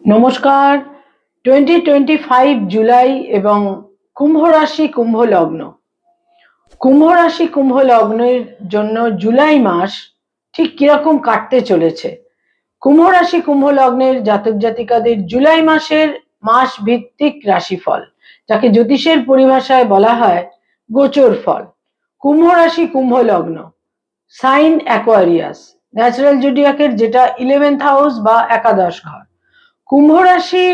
নমস্কার। 2025 জুলাই এবং কুম্ভ রাশি কুম্ভ লগ্ন। কুম্ভ রাশি কুম্ভ লগ্নের জন্য জুলাই মাস ঠিক কিরকম কাটতে চলেছে। কুম্ভ রাশি কুম্ভ লগ্নের জাতক জাতিকাদের জুলাই মাসের মাস ভিত্তিক রাশিফল, যাকে জ্যোতিষের পরিভাষায় বলা হয় গোচর ফল। কুম্ভ রাশি কুম্ভ লগ্ন, সাইন অ্যাকোয়ারিয়াস, ন্যাচারাল জোডিয়াকের যেটা 11th হাউস বা একাদশ ঘর। কুম্ভ রাশি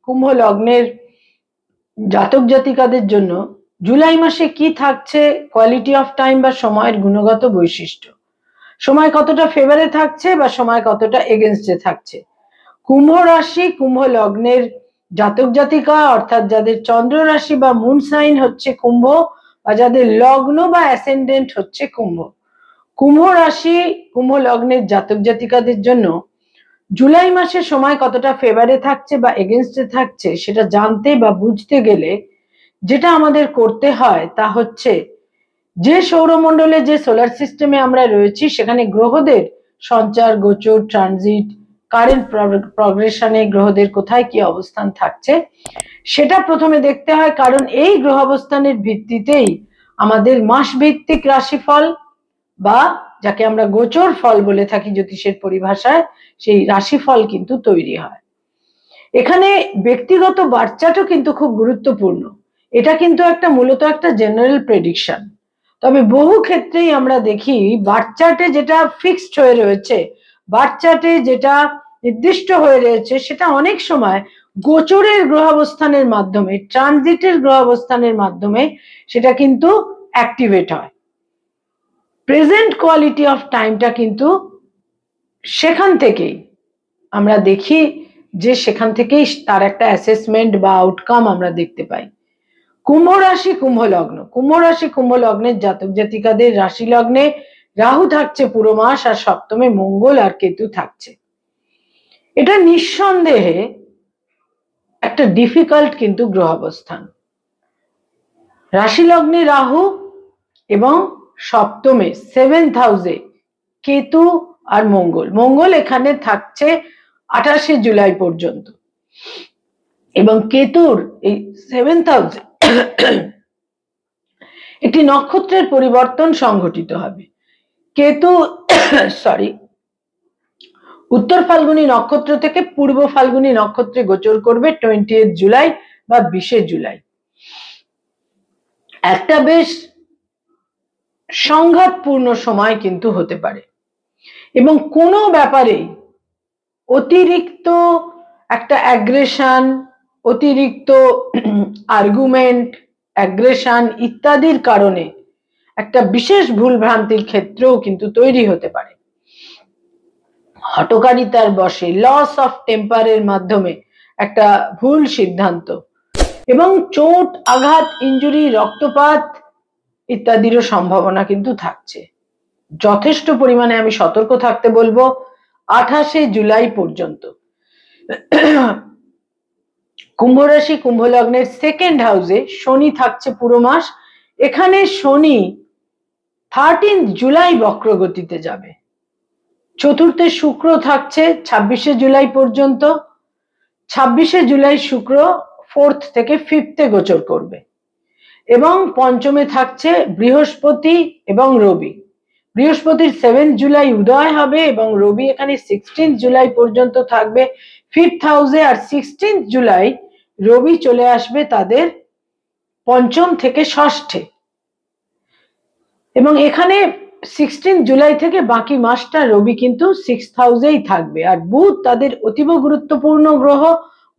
কুম্ভ লগ্নের জাতক জাতিকাদের জন্য জুলাই মাসে কি থাকছে কোয়ালিটি অফ টাইম বা সময়ের গুণগত বৈশিষ্ট্য, সময় কতটা ফেভারে থাকছে বা সময় কতটা এগেনস্টে থাকছে। কুম্ভ রাশি কুম্ভ লগ্নের জাতক জাতিকা অর্থাৎ যাদের চন্দ্র রাশি বা মুন সাইন হচ্ছে কুম্ভ, বা যাদের লগ্ন বা অ্যাসেন্ডেন্ট হচ্ছে কুম্ভ, কুম্ভ রাশি কুম্ভ লগ্নের জাতক জাতিকাদের জন্য জুলাই মাসে সময় কতটা ফেভারে থাকছে বা এগেনস্টে থাকছে সেটা জানতে বা বুঝতে গেলে যেটা আমাদের করতে হয় তা হচ্ছে, যে সৌরমণ্ডলে যে সোলার সিস্টেমে আমরা রয়েছি সেখানে গ্রহদের সঞ্চার গোচর ট্রানজিট কারেন্ট প্রগ্রেশনে গ্রহদের কোথায় কি অবস্থান থাকছে সেটা প্রথমে দেখতে হয়, কারণ এই গ্রহ অবস্থানের ভিত্তিতেই আমাদের মাস ভিত্তিক রাশিফল বা যাকে আমরা গোচর ফল বলে থাকি জ্যোতিষের পরিভাষায়, সেই রাশিফল কিন্তু তৈরি হয়। এখানে ব্যক্তিগত বার্চাটও কিন্তু খুব গুরুত্বপূর্ণ। এটা কিন্তু মূলত একটা জেনারেল প্রেডিকশন। তবে বহু ক্ষেত্রেই আমরা দেখি বার্চাটে যেটা ফিক্সড হয়ে রয়েছে, বার্চাটে যেটা নির্দিষ্ট হয়ে রয়েছে, সেটা অনেক সময় গোচরের গ্রহাবস্থানের মাধ্যমে, ট্রানজিটের গ্রহাবস্থানের মাধ্যমে সেটা কিন্তু অ্যাক্টিভেট হয়। প্রেজেন্ট কোয়ালিটি অফ টাইমটা কিন্তু সেখান থেকেই আমরা দেখি, যে সেখান থেকেই তার একটা অ্যাসেসমেন্ট বা আউটকাম আমরা দেখতে পাই। কুম্ভ রাশি কুম্ভ লগ্ন, কুম্ভ রাশি কুম্ভ লগ্নের জাতক জাতিকাদের রাশি লগ্নে রাহু থাকছে পুরো মাস, আর সপ্তমে মঙ্গল আর কেতু থাকছে। এটা নিঃসন্দেহে একটা ডিফিকাল্ট কিন্তু গ্রহ অবস্থান। রাশি লগ্নে রাহু এবং সপ্তমে 7th হাউসে কেতু আর মঙ্গল। মঙ্গল এখানে থাকছে 28শে জুলাই পর্যন্ত, এবং কেতুর এই 7th হাউসে একটি নক্ষত্রের পরিবর্তন সংঘটিত হবে। কেতু উত্তর ফাল্গুনী নক্ষত্র থেকে পূর্ব ফাল্গুনী নক্ষত্রে গোচর করবে 20th জুলাই বা 20শে জুলাই। একটা বেশ সংঘাতপূর্ণ সময় কিন্তু হতে পারে, এবং কোনো ব্যাপারে অতিরিক্ত একটা অ্যাগ্রেশন, অতিরিক্ত আর্গুমেন্ট, অ্যাগ্রেশন ইত্যাদির কারণে একটা বিশেষ ভুল ভ্রান্তির ক্ষেত্রেও কিন্তু তৈরি হতে পারে। হঠকারিতার বশে, লস অফ টেম্পারের মাধ্যমে একটা ভুল সিদ্ধান্ত, এবং চোট আঘাত ইনজুরি রক্তপাত ইত্যাদিরও সম্ভাবনা কিন্তু থাকছে। যথেষ্ট পরিমাণে আমি সতর্ক থাকতে বলবো 28শে জুলাই পর্যন্ত। কুম্ভ রাশি কুম্ভ লগ্নের 2nd হাউসে শনি থাকছে পুরো মাস। এখানে শনি 13th জুলাই বক্রগতিতে যাবে। চতুর্থে শুক্র থাকছে 26শে জুলাই পর্যন্ত। 26শে জুলাই শুক্র 4th থেকে 5th গোচর করবে, এবং পঞ্চমে থাকছে বৃহস্পতি এবং রবি। বৃহস্পতির 7th জুলাই উদয় হবে, এবং রবি এখানে 16th জুলাই পর্যন্ত থাকবে 5th হাউসে। আর 16th জুলাই রবি চলে আসবে তাদের পঞ্চম থেকে ষষ্ঠে, এবং এখানে 16th জুলাই থেকে বাকি মাসটা রবি কিন্তু 6th হাউসেই থাকবে। আর বুধ তাদের অতীব গুরুত্বপূর্ণ গ্রহ,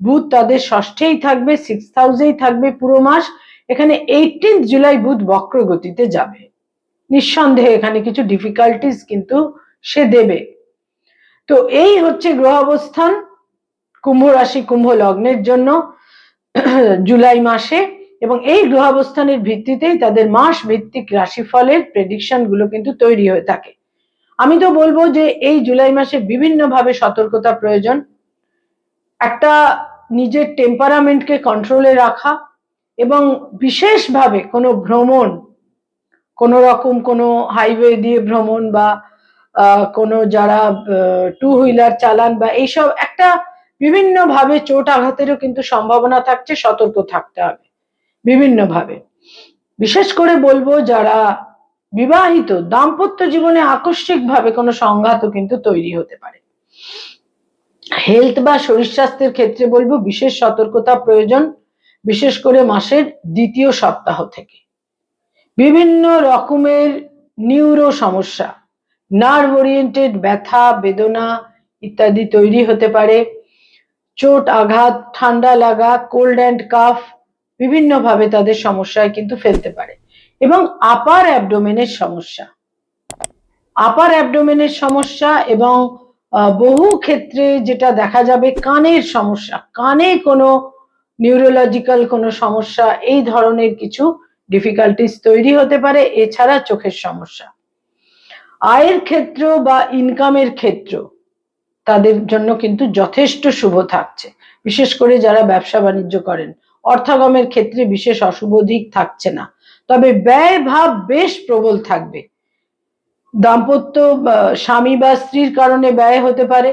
বুধ তাদের ষষ্ঠেই থাকবে, 6th হাউসেই থাকবে পুরো মাস। এখানে 18th জুলাই বুধ বক্র গতিতে যাবে। নিঃসন্দেহে এখানে কিছু ডিফিকাল্টিস কিন্তু সে দেবে। তো এই হচ্ছে গ্রহ অবস্থান কুম্ভ রাশি কুম্ভ লগ্নের জন্য জুলাই মাসে, এবং এই গ্রহ অবস্থানের ভিত্তিতেই তাদের মাস ভিত্তিক রাশিফলের প্রেডিকশন গুলো কিন্তু তৈরি হয়ে থাকে। আমি তো বলবো যে এই জুলাই মাসে বিভিন্নভাবে সতর্কতা প্রয়োজন। একটা নিজের টেম্পারামেন্টকে কন্ট্রোলে রাখা, এবং বিশেষভাবে কোনো ভ্রমণ, কোনো রকম কোনো হাইওয়ে দিয়ে ভ্রমণ, বা কোনো যারা টু হুইলার চালান বা এইসব, একটা বিভিন্নভাবে চোট আঘাতেরও কিন্তু সম্ভাবনা থাকছে, সতর্ক থাকতে হবে বিভিন্নভাবে। বিশেষ করে বলবো যারা বিবাহিত, দাম্পত্য জীবনে আকস্মিকভাবে কোনো সংঘাতও কিন্তু তৈরি হতে পারে। হেলথ বা শরীর স্বাস্থ্যের ক্ষেত্রে বলবো বিশেষ সতর্কতা প্রয়োজন, বিশেষ করে মাসের দ্বিতীয় সপ্তাহ থেকে। বিভিন্ন রকমের নিউরো সমস্যা, নার্ভ ওরিয়েন্টেড ব্যথা বেদনা ইত্যাদি তৈরি হতে পারে। চোট আঘাত, ঠান্ডা লাগা, কোল্ড অ্যান্ড কাফ বিভিন্নভাবে তাদের সমস্যায় কিন্তু ফেলতে পারে। এবং আপার অ্যাবডোমেনের সমস্যা, আপার অ্যাবডোমেনের সমস্যা এবং বহু ক্ষেত্রে যেটা দেখা যাবে কানের সমস্যা, কানে কোনো নিউরোলজিক্যাল কোনো সমস্যা, এই ধরনের কিছু ডিফিকাল্টিস তৈরি হতে পারে। এছাড়া চোখের সমস্যা, আয়ের ক্ষেত্র বা ইনকামের ক্ষেত্র তাদের জন্য কিন্তু যথেষ্ট শুভ থাকছে, বিশেষ করে যারা ব্যবসা বাণিজ্য করেন। অর্থাগমের ক্ষেত্রে বিশেষ অশুভ দিক থাকছে না, তবে ব্যয় ভাব বেশ প্রবল থাকবে। দাম্পত্য স্বামী বা স্ত্রীর কারণে ব্যয় হতে পারে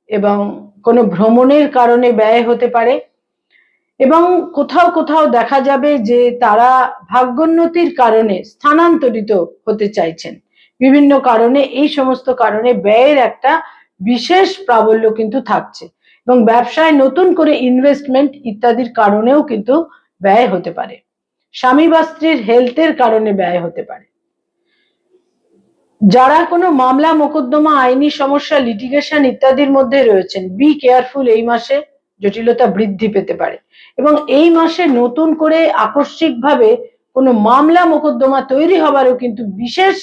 এবং কোনো ভ্রমণের কারণে ব্যয় হতে পারে, এবং কোথাও কোথাও দেখা যাবে যে তারা ভাগ্যোন্নতির কারণে স্থানান্তরিত হতে চাইছেন বিভিন্ন কারণে। এই সমস্ত কারণে ব্যয়ের একটা বিশেষ প্রাবল্য কিন্তু থাকছে, এবং ব্যবসায় নতুন করে ইনভেস্টমেন্ট ইত্যাদির কারণেও কিন্তু ব্যয় হতে পারে। স্বামী বা স্ত্রীর হেলথের কারণে ব্যয় হতে পারে। যারা কোনো মামলা মোকদ্দমা, আইনি সমস্যা, লিটিগেশন ইত্যাদির মধ্যে রয়েছেন, বি কেয়ারফুল, এই মাসে জটিলতা বৃদ্ধি পেতে পারে। এবং এই মাসে নতুন করে আকস্মিকভাবে কোনো মামলা মোকদ্দমা তৈরি হবারও কিন্তু বিশেষ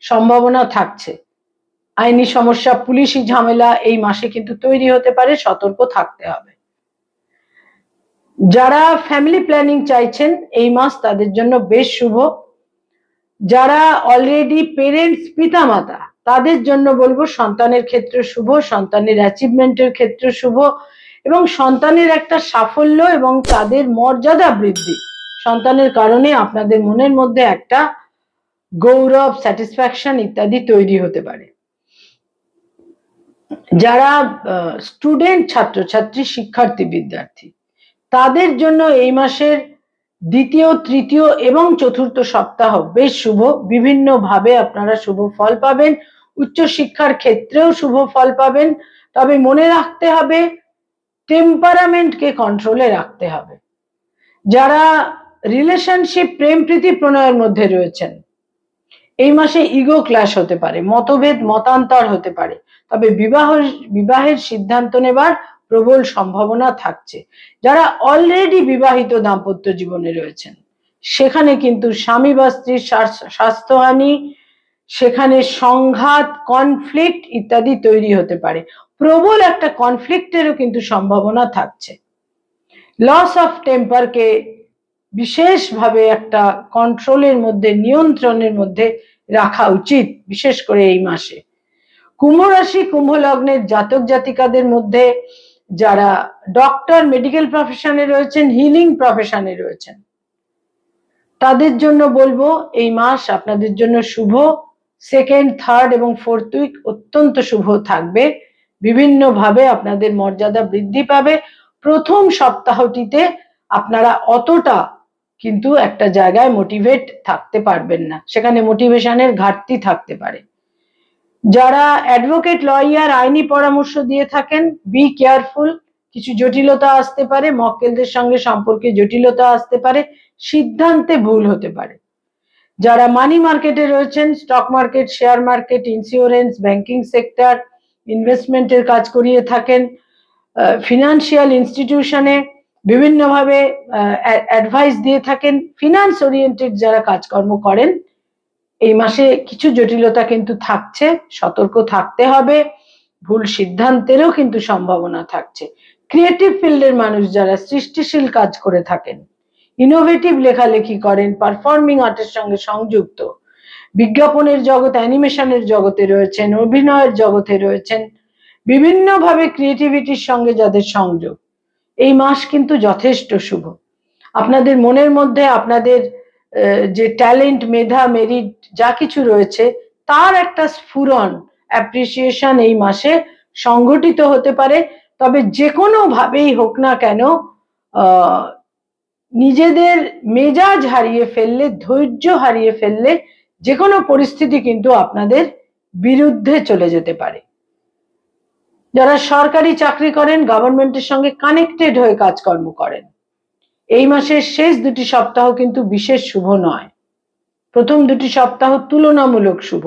সম্ভাবনা থাকছে। আইনি সমস্যা, পুলিশি ঝামেলা এই মাসে কিন্তু তৈরি হতে পারে, সতর্ক থাকতে হবে। যারা ফ্যামিলি প্ল্যানিং চাইছেন এই মাস তাদের জন্য বেশ শুভ। যারা অলরেডি পেরেন্টস, পিতামাতা, তাদের জন্য বলবো সন্তানের ক্ষেত্রে শুভ, সন্তানের অ্যাচিভমেন্টের ক্ষেত্রে শুভ, এবং সন্তানের একটা সাফল্য এবং তাদের মর্যাদা বৃদ্ধি, সন্তানের কারণে আপনাদের মনের মধ্যে একটা গৌরব, স্যাটিসফ্যাকশন ইত্যাদি তৈরি হতে পারে। যারা স্টুডেন্ট, ছাত্রছাত্রী, শিক্ষার্থী, বিদ্যার্থী, তাদের জন্য এই মাসের দ্বিতীয়, তৃতীয় এবং চতুর্থ সপ্তাহ বেশ শুভ। বিভিন্ন ভাবে আপনারা শুভ ফল পাবেন, উচ্চশিক্ষার ক্ষেত্রেও শুভ ফল পাবেন। তবে মনে রাখতে হবে টেম্পারামেন্টকে কন্ট্রোলে রাখতে হবে। যারা রিলেশনশিপ, প্রেম প্রীতি প্রণয়ের মধ্যে রয়েছেন, এই মাসে ইগো ক্ল্যাশ হতে পারে, মতভেদ, মতান্তর হতে পারে, তবে বিবাহের সিদ্ধান্ত নেবার প্রবল সম্ভাবনা থাকছে। যারা অলরেডি বিবাহিত দাম্পত্য জীবনে রয়েছেন, সেখানে কিন্তু স্বামী বা স্ত্রীর স্বাস্থ্যহানি, সেখানে সংঘাত, কনফ্লিক্ট ইত্যাদি তৈরি হতে পারে। প্রবল একটা কনফ্লিক্টেরও কিন্তু সম্ভাবনা থাকছে। লস অফ টেম্পারকে বিশেষভাবে একটা কন্ট্রোলের মধ্যে, নিয়ন্ত্রণের মধ্যে রাখা উচিত, বিশেষ করে এই মাসে। কুম্ভ রাশি, কুম্ভ লগ্নের জাতক জাতিকাদের মধ্যে যারা ডক্টর, মেডিকেল প্রফেশনে রয়েছেন, হিলিং প্রফেশনে রয়েছেন, তাদের জন্য বলবো এই মাস আপনাদের জন্য শুভ। সেকেন্ড, থার্ড এবং ফোর্থ উইক অত্যন্ত শুভ থাকবে, বিভিন্নভাবে আপনাদের মর্যাদা বৃদ্ধি পাবে। প্রথম সপ্তাহটিতে আপনারা অতটা কিন্তু একটা জায়গায় মোটিভেট থাকতে পারবেন না, সেখানে মোটিভেশনের ঘাটতি থাকতে পারে। যারা অ্যাডভোকেট, লয়ার, আইনি পরামর্শ দিয়ে থাকেন, বি কেয়ারফুল, কিছু জটিলতা আসতে পারে, মক্কেলদের সঙ্গে সম্পর্কে জটিলতা আসতে পারে, সিদ্ধান্তে ভুল হতে পারে। যারা মানি মার্কেটে রয়েছেন, stock market, share market, insurance, banking sector, ইনভেস্টমেন্টের কাজ করিয়ে থাকেন, ফিনান্সিয়াল ইনস্টিটিউশনে বিভিন্নভাবে অ্যাডভাইস দিয়ে থাকেন, ফিনান্স ওরিয়েন্টেড যারা কাজকর্ম করেন, এই মাসে কিছু জটিলতা কিন্তু থাকছে, সতর্ক থাকতে হবে। ভুল সিদ্ধান্তেরও কিন্তু সম্ভাবনা থাকছে। ক্রিয়েটিভ ফিল্ডের মানুষ যারা সৃষ্টিশীল কাজ করে থাকেন, ইনোভেটিভ লেখালেখি করেন, পারফর্মিং আর্টের সঙ্গে সংযুক্ত, বিজ্ঞাপনের জগৎ, অ্যানিমেশনের জগতে রয়েছেন, অভিনয়ের জগতে রয়েছেন, বিভিন্নভাবে ক্রিয়েটিভিটির সঙ্গে যাদের সংযোগ, এই মাস কিন্তু যথেষ্ট শুভ। আপনাদের মনের মধ্যে আপনাদের যে ট্যালেন্ট, মেধা, মেরিট যা কিছু রয়েছে, তার একটা স্ফুরণ, অ্যাপ্রিসিয়েশন এই মাসে সংঘটিত হতে পারে। তবে যে কোনো ভাবেই হোক না কেন নিজেদের মেজাজ হারিয়ে ফেললে, ধৈর্য হারিয়ে ফেললে যে কোনো পরিস্থিতি কিন্তু আপনাদের বিরুদ্ধে চলে যেতে পারে। যারা সরকারি চাকরি করেন, গভর্নমেন্টের সঙ্গে কানেক্টেড হয়ে কাজকর্ম করেন, এই মাসের শেষ দুটি সপ্তাহ কিন্তু বিশেষ শুভ নয়। প্রথম দুটি সপ্তাহ তুলনামূলক শুভ।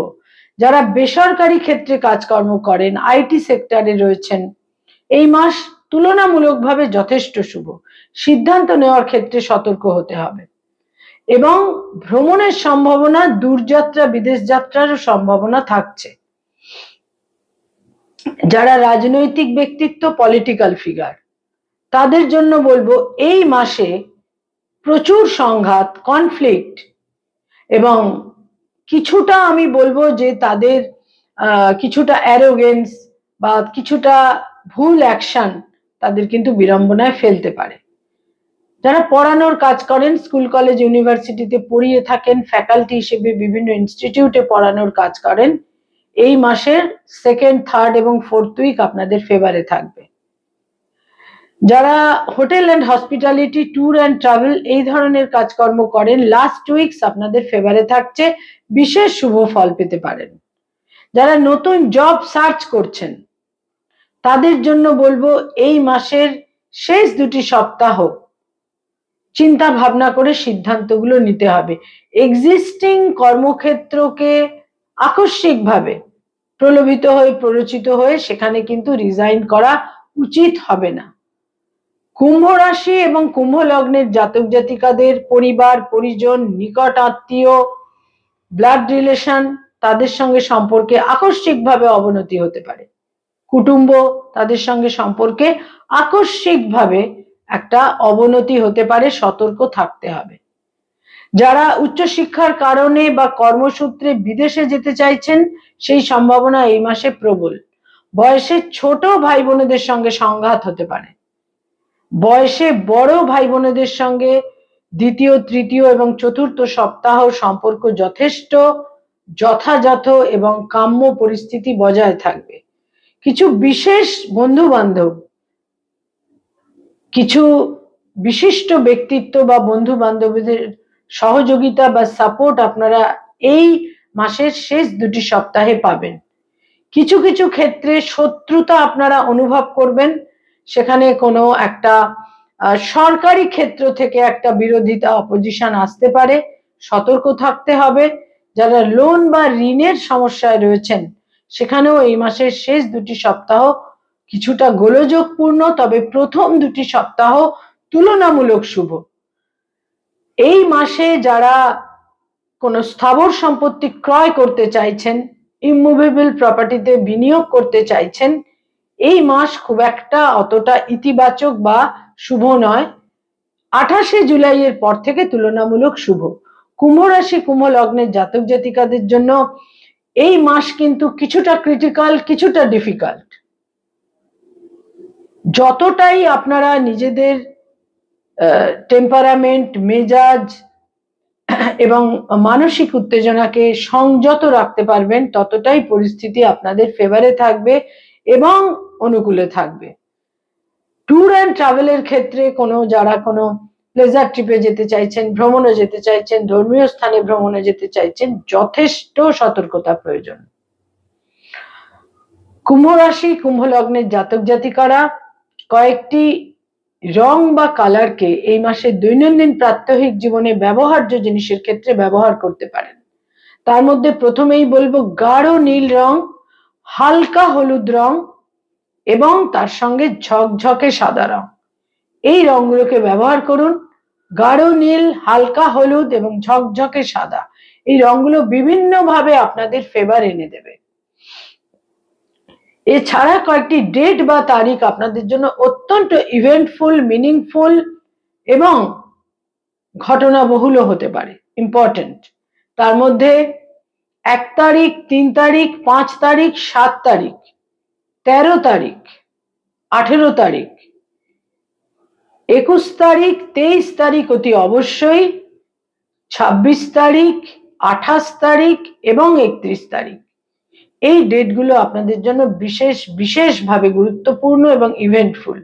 যারা বেসরকারি ক্ষেত্রে কাজকর্ম করেন, আইটি সেক্টরে রয়েছেন, এই মাস তুলনামূলকভাবে যথেষ্ট শুভ। সিদ্ধান্ত নেওয়ার ক্ষেত্রে সতর্ক হতে হবে এবং ভ্রমণের সম্ভাবনা, দূরযাত্রা, বিদেশ যাত্রারও সম্ভাবনা থাকছে। যারা রাজনৈতিক ব্যক্তিত্ব, পলিটিক্যাল ফিগার, তাদের জন্য বলবো এই মাসে প্রচুর সংঘাত, কনফ্লিক্ট এবং কিছুটা আমি বলবো যে তাদের কিছুটা অ্যারোগেন্স বা কিছুটা ভুল অ্যাকশন তাদের কিন্তু বিড়ম্বনায় ফেলতে পারে। যারা পড়ানোর কাজ করেন, স্কুল কলেজ ইউনিভার্সিটিতে পড়িয়ে থাকেন, ফ্যাকাল্টি হিসেবে বিভিন্ন ইনস্টিটিউটে পড়ানোর কাজ করেন, এই মাসের সেকেন্ড, থার্ড এবং ফোর্থ উইক আপনাদের ফেভারে থাকবে। যারা hotel and hospitality, tour and travel এই ধরনের কাজকর্ম করেন, লাস্ট উইকস আপনাদের ফেভারে থাকছে, বিশেষ শুভ ফল পেতে পারেন। যারা নতুন জব সার্চ করছেন তাদের জন্য বলবো এই মাসের শেষ দুটি সপ্তাহ চিন্তা ভাবনা করে সিদ্ধান্তগুলো নিতে হবে। এক্সিস্টিং কর্মক্ষেত্রকে আকস্মিকভাবে প্রলোভিত হয়ে, প্ররোচিত হয়ে সেখানে কিন্তু রিজাইন করা উচিত হবে না। কুম্ভ রাশি এবং কুম্ভ লগ্নের জাতক জাতিকাদের পরিবার, পরিজন, নিকট আত্মীয়, ব্লাড রিলেশন, তাদের সঙ্গে সম্পর্কে আকস্মিকভাবে অবনতি হতে পারে। কুটুম্ব, তাদের সঙ্গে সম্পর্কে আকস্মিকভাবে একটা অবনতি হতে পারে, সতর্ক থাকতে হবে। যারা উচ্চশিক্ষার কারণে বা কর্মসূত্রে বিদেশে যেতে চাইছেন, সেই সম্ভাবনা এই মাসে প্রবল। বয়সে ছোট ভাই বোনেদের সঙ্গে সংঘাত হতে পারে। বয়সে বড় ভাই বোনেদের সঙ্গে দ্বিতীয়, তৃতীয় এবং চতুর্থ সপ্তাহ সম্পর্ক যথেষ্ট যথাযথ এবং কাম্য পরিস্থিতি বজায় থাকবে। কিছু বিশেষ বন্ধু বান্ধব, কিছু বিশিষ্ট ব্যক্তিত্ব বা বন্ধু বান্ধবীদের সহযোগিতা বা সাপোর্ট আপনারা এই মাসের শেষ দুটি সপ্তাহে পাবেন। কিছু কিছু ক্ষেত্রে শত্রুতা আপনারা অনুভব করবেন, সেখানে কোনো একটা সরকারি ক্ষেত্র থেকে একটা বিরোধিতা, অপোজিশন আসতে পারে, সতর্ক থাকতে হবে। যারা লোন বা ঋণের সমস্যায় রয়েছেন, সেখানেও এই মাসের শেষ দুটি সপ্তাহ কিছুটা গোলযোগপূর্ণ, তবে প্রথম দুটি সপ্তাহ তুলনামূলক শুভ। এই মাসে যারা কোনো স্থাবর সম্পত্তি ক্রয় করতে চাইছেন, ইমুভেবল প্রপার্টিতে বিনিয়োগ করতে চাইছেন, এই মাস খুব একটা অতটা ইতিবাচক বা শুভ নয়। 28শে জুলাইয়ের পর থেকে তুলনামূলক শুভ। কুম্ভ রাশি, কুম্ভ লগ্নের জাতক জাতিকাদের জন্য এই মাস কিন্তু কিছুটা ক্রিটিক্যাল, কিছুটা ডিফিকাল্ট। যতটাই আপনারা নিজেদের টেম্পারামেন্ট, মেজাজ এবং মানসিক উত্তেজনাকে সংযত রাখতে পারবেন, ততটাই পরিস্থিতি আপনাদের ফেভারে থাকবে এবং অনুকূলে থাকবে। ট্যুর অ্যান্ড ট্রাভেলের ক্ষেত্রে যারা কোনো প্লেজার ট্রিপে যেতে চাইছেন, ভ্রমণে যেতে চাইছেন, ধর্মীয় স্থানে ভ্রমণে যেতে চাইছেন, যথেষ্ট সতর্কতা প্রয়োজন। কুম্ভ রাশি, কুম্ভ লগ্নের জাতক জাতিকারা কয়েকটি রং বা কালারকে এই মাসের দৈনন্দিন প্রাত্যহিক জীবনে ব্যবহার্য জিনিসের ক্ষেত্রে ব্যবহার করতে পারেন। তার মধ্যে প্রথমেই বলবো গাঢ় নীল রং, হালকা হলুদ রং এবং তার সঙ্গে ঝকঝকে সাদা রং। এই রংগুলোকে ব্যবহার করুন। গাঢ় নীল, হালকা হলুদ এবং ঝকঝকে সাদা, এই রংগুলো বিভিন্নভাবে আপনাদের ফেভার এনে দেবে। এছাড়া কয়েকটি ডেট বা তারিখ আপনাদের জন্য অত্যন্ত ইভেন্টফুল, মিনিংফুল এবং ঘটনাবহুল হতে পারে, ইম্পর্টেন্ট। তার মধ্যে 1 তারিখ, 3 তারিখ, 5 তারিখ, 7 তারিখ, 13 তারিখ, 18 তারিখ, 21 তারিখ, 23 তারিখ অতি অবশ্যই, 26 তারিখ, 28 তারিখ এবং 31 তারিখ, এই ডেটগুলো আপনাদের জন্য বিশেষভাবে গুরুত্বপূর্ণ এবং ইভেন্টফুল।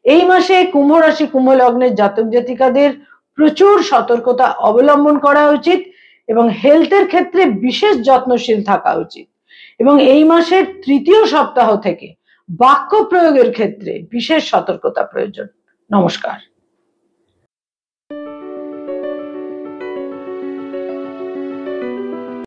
এই মাসে কুম্ভ রাশি কুম্ভ লগ্নের জাতক জাতিকাদের প্রচুর সতর্কতা অবলম্বন করা উচিত এবং হেলথের ক্ষেত্রে বিশেষ যত্নশীল থাকা উচিত। এবং এই মাসের তৃতীয় সপ্তাহ থেকে বাক্য প্রয়োগের ক্ষেত্রে বিশেষ সতর্কতা প্রয়োজন। নমস্কার।